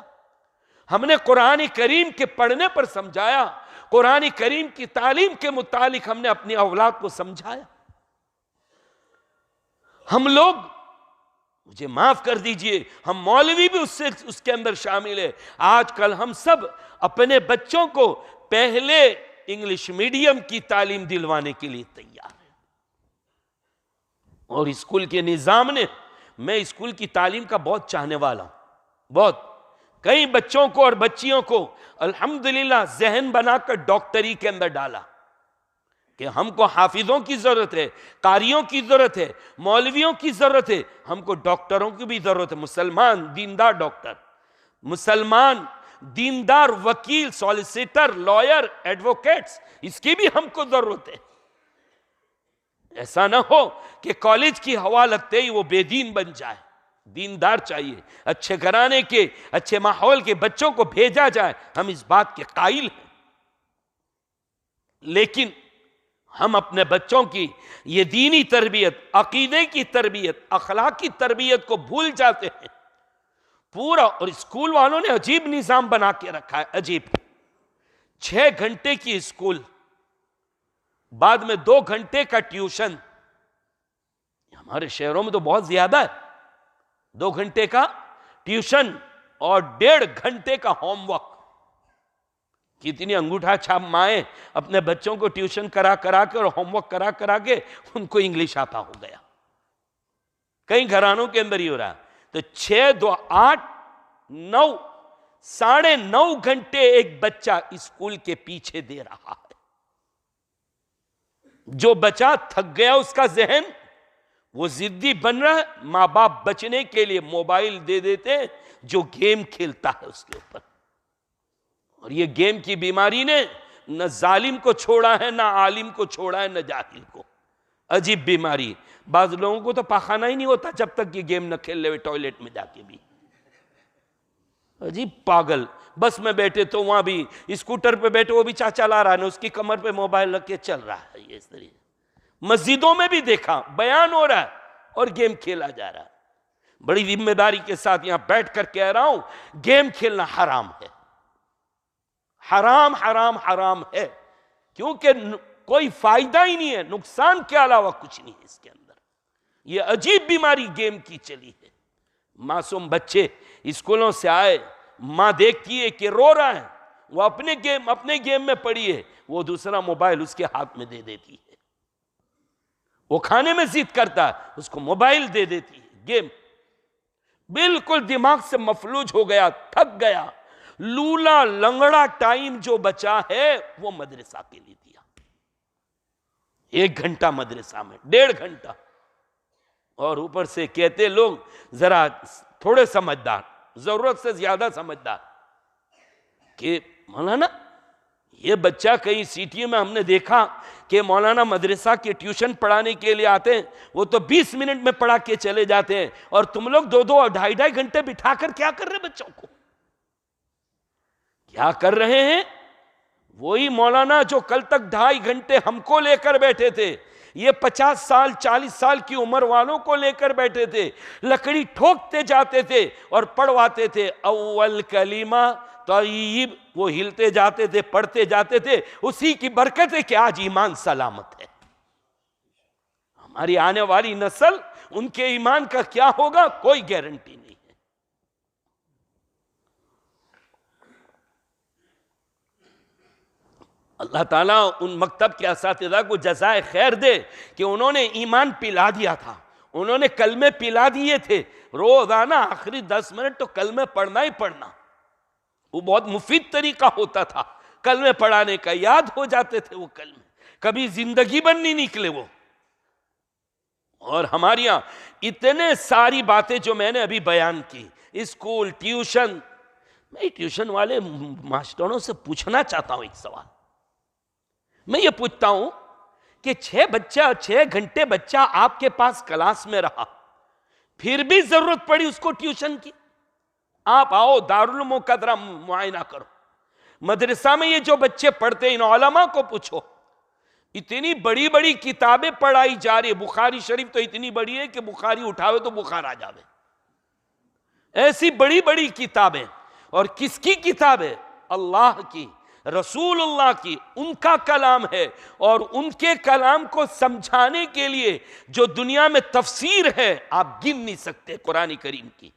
ہم نے قرآن کریم کے پڑھنے پر سمجھایا، قرآن کریم کی تعلیم کے متعلق ہم نے اپنی اولاد کو سمجھایا۔ ہم لوگ، مجھے معاف کر دیجئے، ہم مولوی بھی اس کے اندر شامل ہے، آج کل ہم سب اپنے بچوں کو پہلے انگلش میڈیم کی تعلیم دلوانے کے لیے تیار ہے. اور اسکول کے نظام نے، میں اسکول کی تعلیم کا بہت چاہنے والا ہوں، بہت. کئی بچوں کو اور بچیوں کو الحمدللہ ذہن بنا کر ڈاکٹری کے اندر ڈالا کہ ہم کو حافظوں کی ضرورت ہے، قاریوں کی ضرورت ہے، مولویوں کی ضرورت ہے، ہم کو ڈاکٹروں کی بھی ضرورت ہے. مسلمان دیندار ڈاکٹر، مسلمان دیندار وکیل، سالیسیٹر، لائر، ایڈوکیٹس، اس کی بھی ہم کو ضرورت ہے. ایسا نہ ہو کہ کالج کی ہوا لگتے ہی وہ بے دین بن جائے. دیندار چاہیے، اچھے گھرانے کے، اچھے ماحول کے بچوں کو بھیجا جائے، ہم اس بات کے قائل ہیں. لیکن ہم اپنے بچوں کی یہ دینی تربیت، عقیدے کی تربیت، اخلاقی تربیت کو بھول جاتے ہیں پورا. اور اسکول والوں نے عجیب نظام بنا کے رکھا ہے، عجیب. 6 گھنٹے کی اسکول، بعد میں 2 گھنٹے کا ٹیوشن. ہمارے شہروں میں تو بہت زیادہ ہے. 2 گھنٹے کا ٹیوشن اور 1.5 گھنٹے کا ہوم ورک. کتنی انگوٹھا چھاپ مائیں اپنے بچوں کو ٹیوشن کرا کے اور ہوم ورک کرا کے ان کو انگلش آتا ہو گیا. کئی گھرانوں کے اندر ہی ہو رہا ہے. تو 6 2 8 9 9.5 گھنٹے ایک بچہ اسکول کے پیچھے دے رہا ہے. جو بچہ تھک گیا اس کا ذہن، وہ ضدی بن رہا ہے، ماں باپ بچنے کے لیے موبائل دے دیتے ہیں جو گیم کھیلتا ہے اس کے اوپر. اور یہ گیم کی بیماری نے نہ ظالم کو چھوڑا ہے، نہ عالم کو چھوڑا ہے، نہ جاہل کو. عجیب بیماری. بعض لوگوں کو تو پاخانہ ہی نہیں ہوتا جب تک یہ گیم نہ کھیل لے ٹوائلٹ میں جا کے بھی. عجیب پاگل. بس میں بیٹھے تو وہاں بھی اسکوٹر پہ بیٹھے، وہ بھی چاچا لا رہا ہے، اس کی کمر پہ موبائل رکھ کے چل رہا ہے. یہ اس طریقے مسجدوں میں بھی دیکھا، بیان ہو رہا ہے اور گیم کھیلا جا رہا ہے. بڑی ذمہ داری کے ساتھ یہاں بیٹھ کر کہہ رہا ہوں، گیم کھیلنا حرام ہے. حرام حرام حرام ہے، کیونکہ کوئی فائدہ ہی نہیں ہے، نقصان کے علاوہ کچھ نہیں ہے اس کے اندر. یہ عجیب بیماری گیم کی چلی ہے. معصوم بچے اسکولوں سے آئے، ماں دیکھتی ہے کہ رو رہا ہے، وہ اپنے گیم میں پڑی ہے، وہ دوسرا موبائل اس کے ہاتھ میں دے دیتی ہے. وہ کھانے میں ضد کرتا ہے، اس کو موبائل دے دیتی ہے. گیم بالکل دماغ سے مفلوج ہو گیا، تھک گیا. لولا لنگڑا ٹائم جو بچا ہے وہ مدرسہ کے لیے دیا. 1 گھنٹہ مدرسہ میں، 1.5 گھنٹہ. اور اوپر سے کہتے لوگ ذرا تھوڑے سمجھدار، ضرورت سے زیادہ سمجھدار، کہ مولانا یہ بچہ کئی سٹی میں ہم نے دیکھا کہ مولانا مدرسہ کے ٹیوشن پڑھانے کے لیے آتے ہیں، وہ تو 20 منٹ میں پڑھا کے چلے جاتے ہیں، اور تم لوگ 2 اور 2.5 گھنٹے بٹھا کر کیا کر رہے بچوں کو؟ کیا کر رہے ہیں؟ وہی مولانا جو کل تک 2.5 گھنٹے ہم کو لے کر بیٹھے تھے، یہ 50 سال 40 سال کی عمر والوں کو لے کر بیٹھے تھے، لکڑی ٹھوکتے جاتے تھے اور پڑھواتے تھے. اول کلمہ طیب، وہ ہلتے جاتے تھے، پڑھتے جاتے تھے. اسی کی برکت ہے کہ آج ایمان سلامت ہے. ہماری آنے والی نسل، ان کے ایمان کا کیا ہوگا کوئی گارنٹی نہیں ہے. اللہ تعالیٰ ان مکتب کے اساتذہ کو جزائے خیر دے کہ انہوں نے ایمان پلا دیا تھا، انہوں نے کلمے پلا دیے تھے. روزانہ آخری 10 منٹ تو کلمے پڑھنا ہی پڑھنا. وہ بہت مفید طریقہ ہوتا تھا کلمے پڑھانے کا، یاد ہو جاتے تھے وہ کلمے، کبھی زندگی بن نہیں نکلے وہ. اور ہمارے یہاں اتنے ساری باتیں جو میں نے ابھی بیان کی، اسکول، ٹیوشن. میں ٹیوشن والے ماسٹروں سے پوچھنا چاہتا ہوں ایک سوال. میں یہ پوچھتا ہوں کہ 6 گھنٹے بچہ آپ کے پاس کلاس میں رہا، پھر بھی ضرورت پڑی اس کو ٹیوشن کی. آپ آؤ دارالعلوم کا ذرا معائنہ کرو. مدرسہ میں یہ جو بچے پڑھتے ہیں، ان علماء کو پوچھو، اتنی بڑی بڑی کتابیں پڑھائی جا رہی. بخاری شریف تو اتنی بڑی ہے کہ بخاری اٹھاوے تو بخار آ جاوے. ایسی بڑی بڑی کتابیں. اور کس کی کتاب ہے؟ اللہ کی، رسول اللہ کی. ان کا کلام ہے. اور ان کے کلام کو سمجھانے کے لیے جو دنیا میں تفسیر ہے آپ گن نہیں سکتے قرآن کریم کی.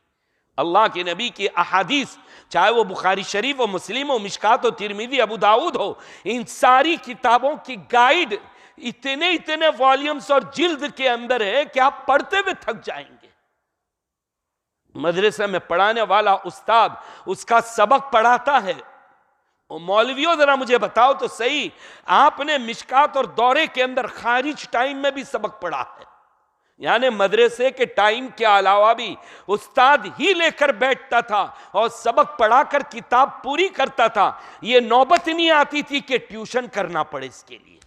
اللہ کے نبی کی احادیث، چاہے وہ بخاری شریف و مسلم و مشکات و ترمذی ابو داؤد ہو، ان ساری کتابوں کی گائیڈ اتنے والیومز اور جلد کے اندر ہے کہ آپ پڑھتے ہوئے تھک جائیں گے۔ مدرسے میں پڑھانے والا استاد اس کا سبق پڑھاتا ہے، اور مولویوں ذرا مجھے بتاؤ تو صحیح، آپ نے مشکات اور دورے کے اندر خارج ٹائم میں بھی سبق پڑھا ہے؟ یعنی مدرسے کے ٹائم کے علاوہ بھی استاد ہی لے کر بیٹھتا تھا اور سبق پڑھا کر کتاب پوری کرتا تھا، یہ نوبت نہیں آتی تھی کہ ٹیوشن کرنا پڑے اس کے لیے۔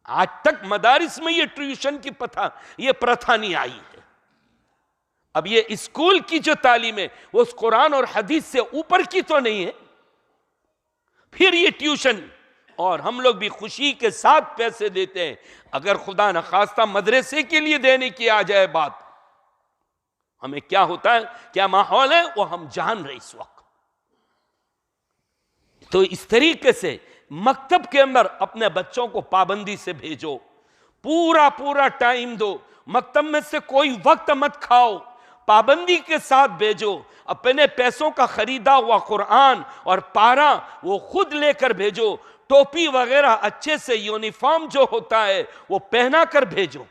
آج تک مدارس میں یہ ٹیوشن کی یہ پرتھا نہیں آئی ہے۔ اب یہ اسکول کی جو تعلیم ہے وہ اس قرآن اور حدیث سے اوپر کی تو نہیں ہے، پھر یہ ٹیوشن، اور ہم لوگ بھی خوشی کے ساتھ پیسے دیتے ہیں۔ اگر خدا نخواستہ مدرسے کے لیے دینے کی آ جائے بات، ہمیں کیا ہوتا ہے، کیا ماحول ہے، وہ ہم جان رہے اس وقت۔ تو اس طریقے سے مکتب کے اندر اپنے بچوں کو پابندی سے بھیجو، پورا ٹائم دو، مکتب میں سے کوئی وقت مت کھاؤ، پابندی کے ساتھ بھیجو۔ اپنے پیسوں کا خریدا ہوا قرآن اور پارا وہ خود لے کر بھیجو، ٹوپی وغیرہ اچھے سے یونیفارم جو ہوتا ہے وہ پہنا کر بھیجو۔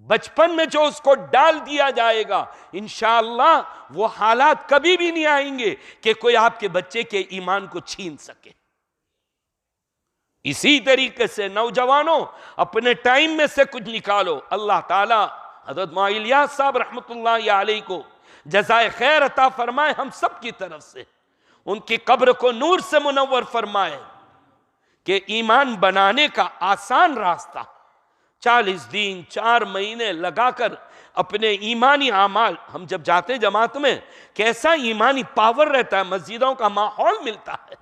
بچپن میں جو اس کو ڈال دیا جائے گا انشاءاللہ وہ حالات کبھی بھی نہیں آئیں گے کہ کوئی آپ کے بچے کے ایمان کو چھین سکے۔ اسی طریقے سے نوجوانوں اپنے ٹائم میں سے کچھ نکالو۔ اللہ تعالیٰ حضرت مولانا الیاس صاحب رحمت اللہ علیہ کو جزائے خیر عطا فرمائے، ہم سب کی طرف سے ان کی قبر کو نور سے منور فرمائے، کہ ایمان بنانے کا آسان راستہ 40 دن 4 مہینے لگا کر اپنے ایمانی اعمال، ہم جب جاتے جماعت میں کیسا ایمانی پاور رہتا ہے، مسجدوں کا ماحول ملتا ہے،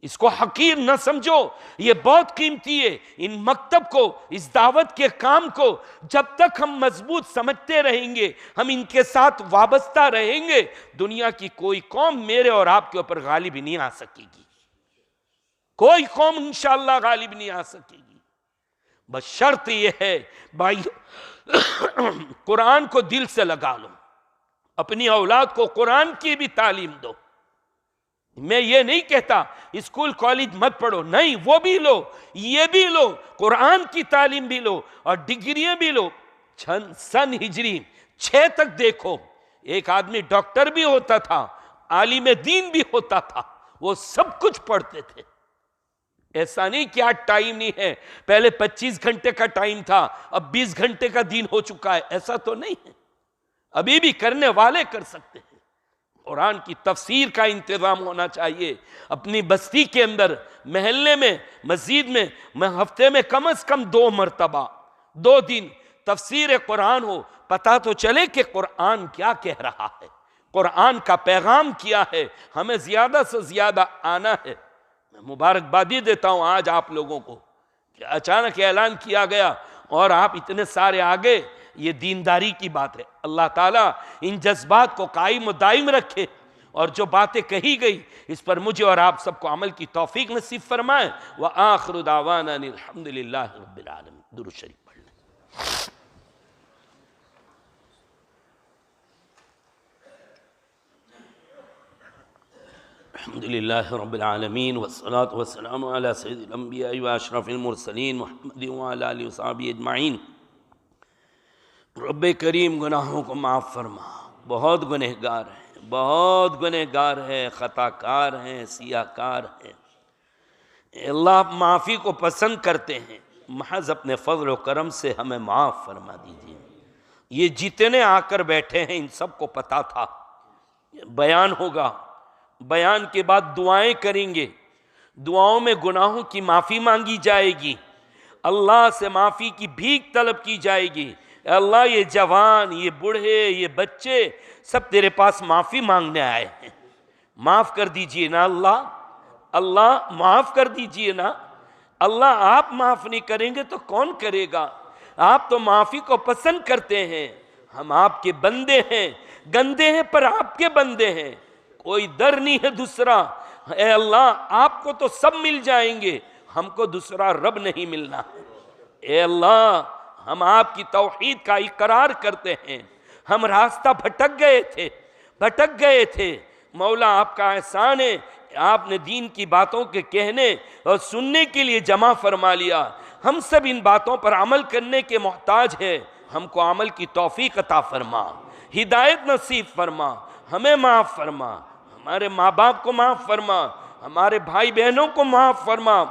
اس کو حقیر نہ سمجھو، یہ بہت قیمتی ہے۔ ان مکتب کو، اس دعوت کے کام کو جب تک ہم مضبوط سمجھتے رہیں گے، ہم ان کے ساتھ وابستہ رہیں گے، دنیا کی کوئی قوم میرے اور آپ کے اوپر غالب ہی نہیں آ سکے گی، کوئی قوم انشاءاللہ غالب نہیں آ سکے گی۔ بس شرط یہ ہے بھائی، قرآن کو دل سے لگا لو، اپنی اولاد کو قرآن کی بھی تعلیم دو۔ میں یہ نہیں کہتا اسکول کالج مت پڑھو، نہیں، وہ بھی لو، یہ بھی لو، قرآن کی تعلیم بھی لو اور ڈگریاں بھی لو۔ سن ہجری 6 تک دیکھو، ایک آدمی ڈاکٹر بھی ہوتا تھا، عالم دین بھی ہوتا تھا، وہ سب کچھ پڑھتے تھے۔ ایسا نہیں کہ آج ٹائم نہیں ہے، پہلے 25 گھنٹے کا ٹائم تھا، اب 20 گھنٹے کا دین ہو چکا ہے، ایسا تو نہیں ہے، ابھی بھی کرنے والے کر سکتے ہیں۔ قرآن کی تفسیر کا انتظام ہونا چاہیے اپنی بستی کے اندر، محلے میں، مسجد میں ہفتے میں کم از کم 2 مرتبہ 2 دن تفسیر قرآن ہو، پتہ تو چلے کہ قرآن کیا کہہ رہا ہے، قرآن کا پیغام کیا ہے، ہمیں زیادہ سے زیادہ آنا ہے۔ میں مبارکبادی دیتا ہوں آج آپ لوگوں کو کہ اچانک اعلان کیا گیا اور آپ اتنے سارے آگے، یہ دینداری کی بات ہے۔ اللہ تعالیٰ ان جذبات کو قائم و دائم رکھے، اور جو باتیں کہی گئی اس پر مجھے اور آپ سب کو عمل کی توفیق نصیب فرمائے۔ وآخر دعوانا الحمد للہ رب العالمین۔ درود شریف پڑھ لیں۔ الحمد للہ رب العالمین والصلاة والسلام علی سید الانبیاء و اشرف المرسلین محمد وعلی آلہ وصحبہ اجمعین۔ رب کریم گناہوں کو معاف فرما، بہت گنہگار ہیں، بہت گنہگار ہیں، خطا کار ہیں، سیاہ کار ہیں۔ اے اللہ، آپ معافی کو پسند کرتے ہیں، محض اپنے فضل و کرم سے ہمیں معاف فرما دیجیے۔ یہ جتنے آ کر بیٹھے ہیں ان سب کو پتا تھا بیان ہوگا، بیان کے بعد دعائیں کریں گے، دعاؤں میں گناہوں کی معافی مانگی جائے گی، اللہ سے معافی کی بھیک طلب کی جائے گی۔ اے اللہ، یہ جوان، یہ بوڑھے، یہ بچے سب تیرے پاس معافی مانگنے آئے ہیں، معاف کر دیجئے نا اللہ، اللہ معاف کر دیجئے نا اللہ۔ آپ معاف نہیں کریں گے تو کون کرے گا؟ آپ تو معافی کو پسند کرتے ہیں، ہم آپ کے بندے ہیں، گندے ہیں پر آپ کے بندے ہیں، کوئی در نہیں ہے دوسرا۔ اے اللہ، آپ کو تو سب مل جائیں گے، ہم کو دوسرا رب نہیں ملنا۔ اے اللہ، ہم آپ کی توحید کا اقرار کرتے ہیں، ہم راستہ بھٹک گئے تھے مولا آپ کا احسان ہے، آپ نے دین کی باتوں کے کہنے اور سننے کے لیے جمع فرما لیا۔ ہم سب ان باتوں پر عمل کرنے کے محتاج ہیں، ہم کو عمل کی توفیق عطا فرما، ہدایت نصیب فرما، ہمیں معاف فرما، ہمارے ماں باپ کو معاف فرما، ہمارے بھائی بہنوں کو معاف فرما،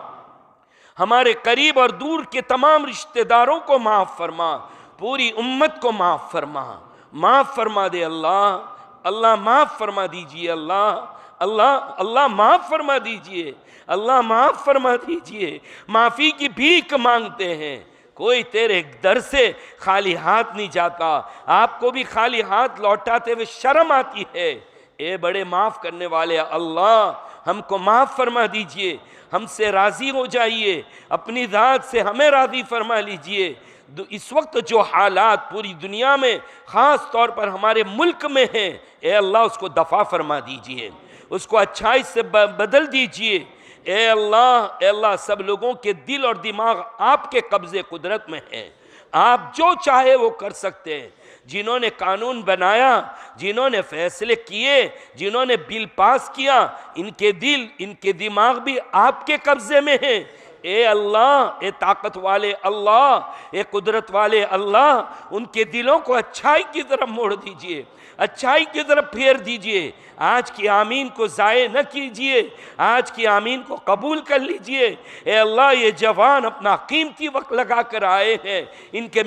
ہمارے قریب اور دور کے تمام رشتہ داروں کو معاف فرما، پوری امت کو معاف فرما دے اللہ معاف فرما دیجئے، اللہ معاف فرما دیجئے، اللہ معاف فرما دیجئے۔ معافی کی بھیک مانگتے ہیں، کوئی تیرے در سے خالی ہاتھ نہیں جاتا، آپ کو بھی خالی ہاتھ لوٹاتے ہوئے شرم آتی ہے۔ اے بڑے معاف کرنے والے اللہ، ہم کو معاف فرما دیجئے، ہم سے راضی ہو جائیے، اپنی ذات سے ہمیں راضی فرما لیجئے۔ اس وقت جو حالات پوری دنیا میں خاص طور پر ہمارے ملک میں ہیں، اے اللہ اس کو دفع فرما دیجئے، اس کو اچھائی سے بدل دیجئے۔ اے اللہ سب لوگوں کے دل اور دماغ آپ کے قبضے قدرت میں ہیں، آپ جو چاہے وہ کر سکتے ہیں۔ جنہوں نے قانون بنایا، جنہوں نے فیصلے کیے، جنہوں نے بل پاس کیا، ان کے دل ان کے دماغ بھی آپ کے قبضے میں ہیں۔ اے اللہ، اے طاقت والے اللہ، اے قدرت والے اللہ، ان کے دلوں کو اچھائی کی طرف موڑ دیجئے، اچھائی کی طرف پھیر دیجئے۔ آج کی آمین کو ضائع نہ کیجئے، آج کی آمین کو قبول کر لیجئے۔ اے اللہ، یہ جوان اپنا قیمتی وقت لگا کر آئے ہیں، ان کے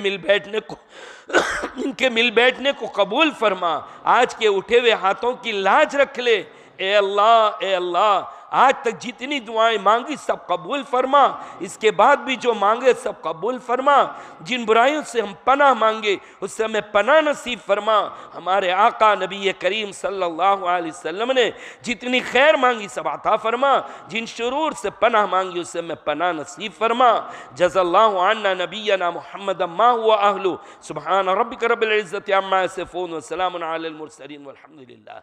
مل بیٹھنے کو قبول فرما، آج کے اٹھے ہوئے ہاتھوں کی لاج رکھ لے۔ اے اللہ، آج تک جتنی دعائیں مانگی سب قبول فرما، اس کے بعد بھی جو مانگے سب قبول فرما۔ جن برائیوں سے ہم پناہ مانگے اس سے ہمیں پناہ نصیب فرما۔ ہمارے آقا نبی کریم صلی اللہ علیہ وسلم نے جتنی خیر مانگی سب عطا فرما، جن شرور سے پناہ مانگی اس سے ہمیں پناہ نصیب فرما۔ جزا اللہ عنا نبینا محمد ما هو اہلہ، سبحان ربک رب العزت عما یصفون وسلام علی المرسلین والحمد للہ۔